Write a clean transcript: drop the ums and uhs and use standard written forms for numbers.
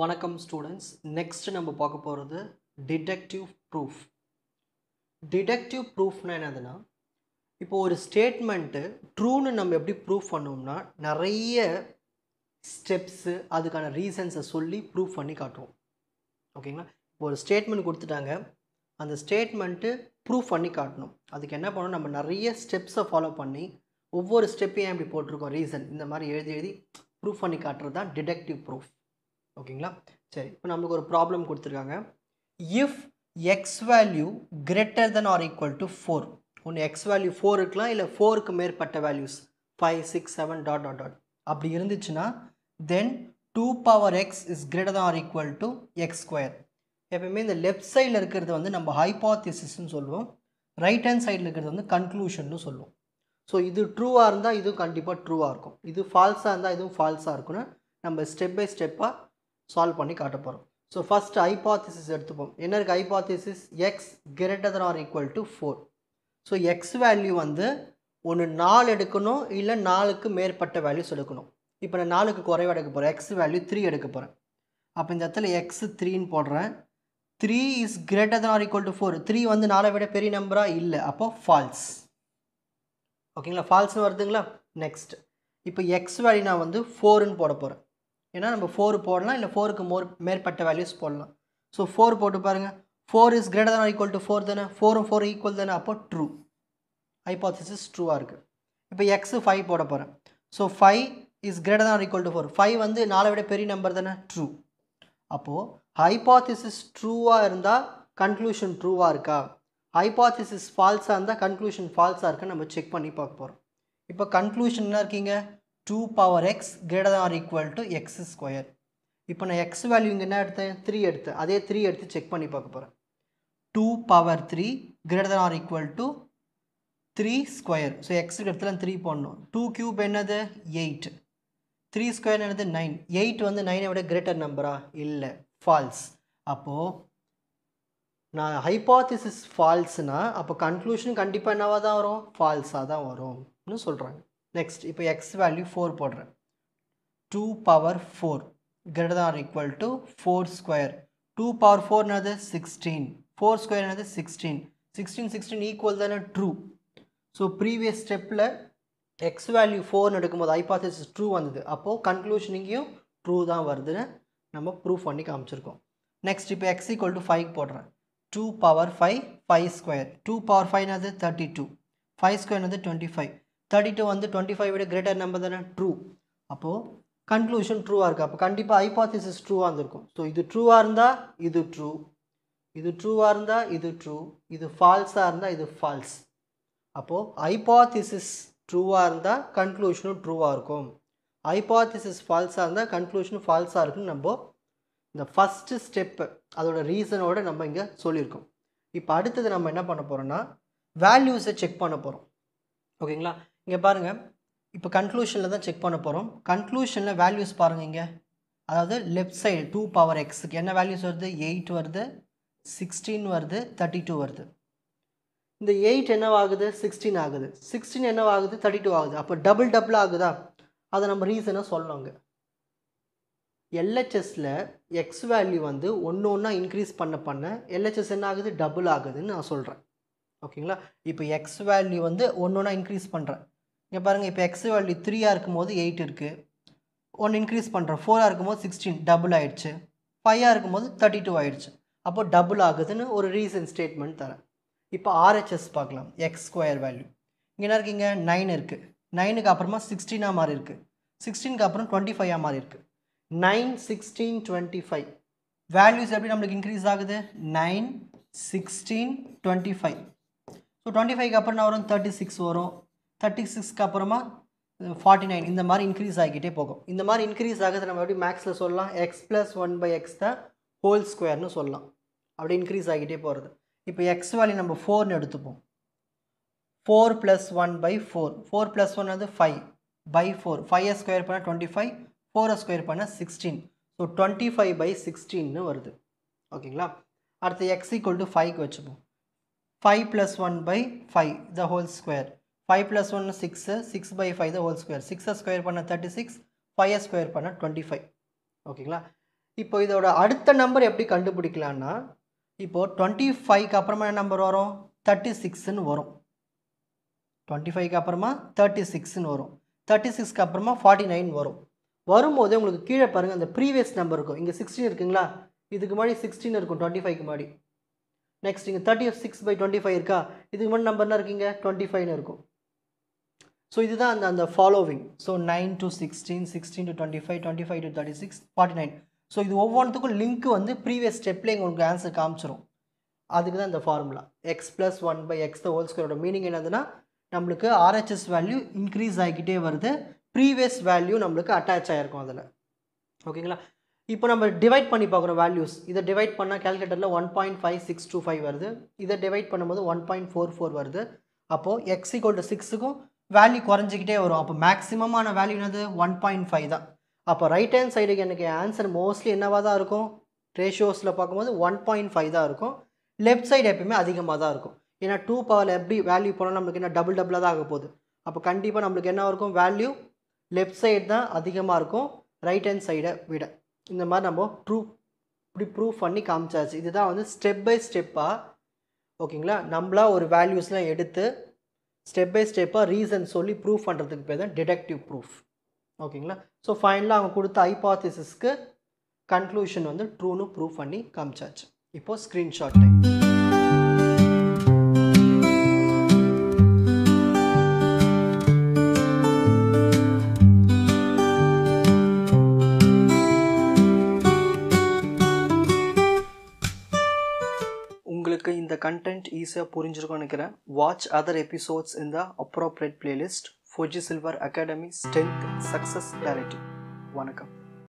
வணக்கம் students. Next நம்ம பார்க்க போகிறது டிடக்டிவ் ப்ரூஃப். டிடக்டிவ் ப்ரூஃப்னா என்னதுன்னா, இப்போ ஒரு ஸ்டேட்மெண்ட்டு ட்ரூன்னு நம்ம எப்படி ப்ரூஃப் பண்ணோம்னா நிறைய ஸ்டெப்ஸு அதுக்கான ரீசன்ஸை சொல்லி ப்ரூஃப் பண்ணி காட்டுவோம். ஓகேங்களா? இப்போ ஒரு ஸ்டேட்மெண்ட் கொடுத்துட்டாங்க, அந்த ஸ்டேட்மெண்ட்டு ப்ரூஃப் பண்ணி காட்டணும். அதுக்கு என்ன பண்ணணும், நம்ம நிறைய ஸ்டெப்ஸை ஃபாலோ பண்ணி ஒவ்வொரு ஸ்டெப்பையும் இப்படி போட்டிருக்கோம் ரீசன் இந்த மாதிரி எழுதி ப்ரூஃப் பண்ணி காட்டுறது தான் டிடக்டிவ் ப்ரூஃப். ஓகேங்களா? சரி, இப்போ நம்மளுக்கு ஒரு ப்ராப்ளம் கொடுத்துருக்காங்க. If x value greater than or equal to 4, ஒன்று எக்ஸ் வேல்யூ 4 இருக்கலாம், இல்லை 4க்கு மேற்பட்ட வேல்யூஸ் 5 6 7 டாட் டாட் டாட் அப்படி இருந்துச்சுன்னா then 2 power x is greater than or equal to x square. எப்பவுமே இந்த லெஃப்ட் சைடில் இருக்கிறது வந்து நம்ம ஹைபாத்திசிஸ்ன்னு சொல்லுவோம், ரைட் ஹேண்ட் சைடில் இருக்கிறது வந்து கன்க்ளூஷன்னு சொல்லுவோம். ஸோ இது ட்ரூவாக இருந்தால் இதுவும் கண்டிப்பாக ட்ரூவாக இருக்கும், இது ஃபால்ஸாக இருந்தால் இதுவும் ஃபால்ஸாக இருக்குன்னு நம்ம ஸ்டெப் பை ஸ்டெப்பாக சால்வ் பண்ணி காட்ட போகிறோம். ஸோ ஃபஸ்ட்டு ஹைபாத்திசிஸ் எடுத்துப்போம். என்ன இருக்குது hypothesis? X greater than or equal to 4. So x value வந்து ஒன்று 4 எடுக்கணும், இல்லை 4க்கு மேற்பட்ட வேல்யூஸ் எடுக்கணும். இப்போ நான் 4க்கு குறைவாக எடுக்க போகிறேன், எக்ஸ் வேல்யூ 3 எடுக்க போகிறேன். அப்போ இந்த இடத்துல எக்ஸ் 3ன்னு போடுறேன். 3 is greater than or equal to 4. 3 வந்து 4 விட பெரிய நம்பராக இல்லை, அப்போ ஃபால்ஸ். ஓகேங்களா? ஃபால்ஸ்னு வருதுங்களா? நெக்ஸ்ட் இப்போ எக்ஸ் வேல்யூ நான் வந்து 4ன்னு போட போகிறேன். ஏன்னா நம்ம 4 போடலாம், இல்லை 4க்கு மேற்பட்ட வேல்யூஸ் போடலாம். ஸோ 4 போட்டு பாருங்கள். 4 is greater than or equal to 4 தானே, 4ம் 4 ஈக்குவல் தானே, அப்போ ட்ரூ. ஹைபாத்திசிஸ் ட்ரூவாக இருக்குது. இப்போ எக்ஸ் 5 போட போகிறேன். So 5 is greater than or equal to 4. 5 வந்து 4 விட பெரிய நம்பர் தானே, ட்ரூ. அப்போது ஹைபாத்திசிஸ் ட்ரூவாக இருந்தால் கன்க்ளூஷன் ட்ரூவாக இருக்கா, ஹைபாத்திசிஸ் ஃபால்ஸாக இருந்தால் கன்க்ளூஷன் ஃபால்ஸாக இருக்கா நம்ம செக் பண்ணி பார்க்க போகிறோம். இப்போ கன்க்ளூஷன் என்ன இருக்கீங்க, 2 power x greater than or equal to x square. இப்போ நான் எக்ஸ் வேல்யூ இங்கே என்ன எடுத்தேன், 3 எடுத்தேன். அதே 3 எடுத்து செக் பண்ணி பார்க்க போகிறேன். 2 power 3 greater than or equal to 3 square. So எக்ஸுக்கு இடத்துல 3 போடணும். 2 கியூப் என்னது 8, 3 ஸ்கொயர் என்னது 9. 8 வந்து 9ஐ விட கிரேட்டர் நம்பரா, இல்லை, ஃபால்ஸ். அப்போது நான் ஹைபாத்திசிஸ் ஃபால்ஸ்னா அப்போ கன்க்ளூஷன் கண்டிப்பாக என்னவாக தான் வரும், ஃபால்ஸாக தான் வரும்னு சொல்கிறாங்க. நெக்ஸ்ட் இப்போ எக்ஸ் வேல்யூ 4 போடுறேன். 2 power 4 greater than or equal to 4 square. 2 power 4 என்னது 16, 4 ஸ்கொயர் என்னது 16, 16 16 ஈக்குவல் தானே, ட்ரூ. ஸோ ப்ரீவியஸ் ஸ்டெப்பில் எக்ஸ் வேல்யூ 4 எடுக்கும்போது ஹைபாத்திசிஸ் ட்ரூ வந்தது, அப்போது கன்க்ளூஷன் இங்கேயும் ட்ரூ தான் வருதுன்னு நம்ம ப்ரூஃப் பண்ணி காமிச்சிருக்கோம். நெக்ஸ்ட் இப்போ எக்ஸ் ஈக்குவல் டு 5 போடுறேன். 2 பவர் 5 5 ஸ்கொயர். 2 பவர் 5 என்னது 32, 5 ஸ்கொயர் என்னது 25. 32 வந்து 25 விட கிரேட்டர் நம்பர் தானே, ட்ரூ. அப்போது கன்க்ளூஷன் ட்ரூவாக இருக்குது. அப்போ கண்டிப்பாக ஹைபாத்திசிஸ் ட்ரூவாக இருந்திருக்கும். ஸோ இது ட்ரூவாக இருந்தால் இது ட்ரூ, இது ட்ரூவாக இருந்தால் இது ட்ரூ, இது ஃபால்ஸாக இருந்தால் இது ஃபால்ஸ். அப்போது ஹைபாத்திசிஸ் ட்ரூவாக இருந்தால் கன்க்ளூஷனும் ட்ரூவாக இருக்கும், ஹைபாத்திசிஸ் ஃபால்ஸாக இருந்தால் கன்க்ளூஷனும் ஃபால்ஸாக இருக்குன்னு நம்ம இந்த ஃபஸ்ட்டு ஸ்டெப்பு அதோட ரீசனோடு நம்ம இங்கே சொல்லியிருக்கோம். இப்போ அடுத்தது நம்ம என்ன பண்ண போகிறோம்னா வேல்யூஸை செக் பண்ண போகிறோம். ஓகேங்களா? இங்கே பாருங்கள், இப்போ கன்க்ளூஷனில் தான் செக் பண்ண போகிறோம். கன்க்ளூஷனில் வேல்யூஸ் பாருங்கள் இங்கே, அதாவது லெஃப்ட் சைடு 2 பவர் எக்ஸுக்கு என்ன வேல்யூஸ் வருது, 8 வருது, 16 வருது, 32 வருது. இந்த 8 என்னவாகுது 16 ஆகுது, 16 என்னவாகுது 32 ஆகுது. அப்போ டபுள் ஆகுதா, அதை நம்ம ரீசனை சொல்லணுங்க. எல்ஹெச்எஸில் எக்ஸ் வேல்யூ வந்து ஒன்று ஒன்றா இன்க்ரீஸ் பண்ண எல்ஹெச்எஸ் என்ன ஆகுது, டபுள் ஆகுதுன்னு நான் சொல்கிறேன். ஓகேங்களா? இப்போ எக்ஸ் வேல்யூ வந்து ஒன்று ஒன்றா இன்க்ரீஸ் பண்ணுறேன். இங்கே பாருங்கள், இப்போ எக்ஸ் வேல்யூ 3ஆக இருக்கும்போது 8 இருக்குது, ஒன்று இன்க்ரீஸ் பண்ணுறேன். 4ஆக இருக்கும்போது 16 டபுள் ஆகிடுச்சு, 5ஆக இருக்கும்போது 32 ஆகிடுச்சு. அப்போது டபுள் ஆகுதுன்னு ஒரு ரீசன் ஸ்டேட்மெண்ட் தரேன். இப்போ ஆர்ஹெச்எஸ் பார்க்கலாம். எக்ஸ் ஸ்கொயர் வேல்யூ இங்கே என்ன இருக்குங்க, 9 இருக்குது, 9க்கு அப்புறமா 16ஆக மாறி இருக்குது, 16க்கு அப்புறம் 25ஆக மாறி இருக்குது. 9 16 25 வேல்யூஸ் எப்படி நம்மளுக்கு இன்க்ரீஸ் ஆகுது, 9 16 25. ஸோ 25க்கு அப்புறம் நான் வரும் 36 வரும், 36க்கு அப்புறமா 49, இந்த மாதிரி இன்க்ரீஸ் ஆகிக்கிட்டே போகும். இந்த மாதிரி இன்க்ரீஸ் ஆகுது நம்ம எப்படி மேக்ஸில் சொல்லலாம், எக்ஸ் ப்ளஸ் 1/x தான் ஹோல் ஸ்கொயர்னு சொல்லலாம். அப்படி இன்க்ரீஸ் ஆகிட்டே போகிறது. இப்போ எக்ஸ் வேல்யூ நம்ம 4ன்னு எடுத்துப்போம். 4 + 1/4, 4 + 1 வந்து 5/4, 5 ஸ்கொயர் பண்ணால் 25, 4 ஸ்கொயர் பண்ணால் 16. ஸோ 25/16ன்னு வருது. ஓகேங்களா? அடுத்து எக்ஸ் ஈக்குவல் டு 5க்கு வச்சுப்போம். 5 + 1/5 the whole square, 5 + 1 6, 6/5 the whole square, 6 square பண்ண 36, 5 ஸ்கொயர் பண்ண 25. ஓகேங்களா? இப்போ இதோட அடுத்த நம்பர் எப்படி கண்டுபிடிக்கலான்னா, இப்போது 25க்கு அப்புறமா என்ன நம்பர் வரும்? 36ன்னு வரும். 25க்கு அப்புறமா 36ன்னு வரும். 36க்கு அப்புறமா 49 வரும். வரும்போது உங்களுக்கு கீழே பாருங்கள் அந்த ப்ரீவியஸ் நம்பர் இருக்கும். இங்கே 16 இருக்குங்களா? இதுக்கு முன்னாடி 16 இருக்கும் 25க்கு முன்னாடி. நெக்ஸ்ட் இங்கே 36/25 இருக்கா? இதுக்கு முன்னாடி நம்பர் என்ன இருக்குங்க? 25ன்னு இருக்கும். ஸோ இதுதான் அந்த following. So 9 to 16, 16 to 25, 25 to 36, 49. So இது ஒவ்வொன்றுத்துக்கும் லிங்க் வந்து ப்ரீவியஸ் ஸ்டெப்லேயே உங்களுக்கு ஆன்சர் காமிச்சிரும். அதுக்கு தான் இந்த formula X plus 1/x the whole ஸ்கொயரோட மீனிங் என்னதுன்னா, நம்மளுக்கு ஆர்ஹெச்எஸ் வேல்யூ இன்க்ரீஸ் ஆகிக்கிட்டே வருது, ப்ரீவியஸ் வேல்யூ நம்மளுக்கு அட்டாச் ஆகிருக்கும் அதில். ஓகேங்களா? இப்போ நம்ம டிவைட் பண்ணி பார்க்குறோம் வேல்யூஸ். இதை டிவைட் பண்ணால் கேல்குலேட்டரில் 1.5625 வருது. இதை டிவைட் பண்ணும்போது 1.44 வருது. அப்போது எக்ஸ் ஈக்குவல் டு 6க்கும் வேல்யூ குறைஞ்சிக்கிட்டே வரும். அப்போ மேக்ஸிமமான வேல்யூ என்னது? 1.5 தான். அப்போ ரைட் ஹேண்ட் சைடுக்கு எனக்கு ஆன்சர் மோஸ்ட்லி என்னவாக தான் இருக்கும்? ரேஷியோஸில் பார்க்கும்போது 1.5 தான் இருக்கும். லெஃப்ட் சைடு எப்பயுமே அதிகமாக தான் இருக்கும். ஏன்னா 2 பவரில் எப்படி வேல்யூ போனால் நம்மளுக்கு என்ன டபுளாக தான் ஆக போகுது. அப்போ கண்டிப்பாக நம்மளுக்கு என்ன இருக்கும்? வேல்யூ லெஃப்ட் சைடு தான் அதிகமாக இருக்கும் ரைட் ஹேண்ட் சைடை விட. இந்த மாதிரி நம்ம இப்படி ப்ரூவ் பண்ணி காமிச்சாச்சு. இதுதான் வந்து ஸ்டெப் பை ஸ்டெப்பாக, ஓகேங்களா, நம்மளா ஒரு வேல்யூஸ்லாம் எடுத்து ஸ்டெப் பை ஸ்டெப்பாக ரீசன் சொல்லி ப்ரூவ் பண்ணுறதுக்கு பேர் தான் டிடக்டிவ் ப்ரூஃப். ஓகேங்களா? ஸோ ஃபைனலாக அவங்க கொடுத்த ஹைபாத்திசிஸ்க்கு கன்க்ளூஷன் வந்து ட்ரூன்னு ப்ரூவ் பண்ணி காமிச்சாச்சு. இப்போது ஸ்க்ரீன்ஷாட் டைம். உங்களுக்கு இந்த கண்டென்ட் ஈஸியாக புரிஞ்சிருக்கும்னு நினைக்கிறேன். வாட்ச் அதர் எபிசோட்ஸ் இன் த appropriate playlist. Four G silver academy strength success clarity. வணக்கம்.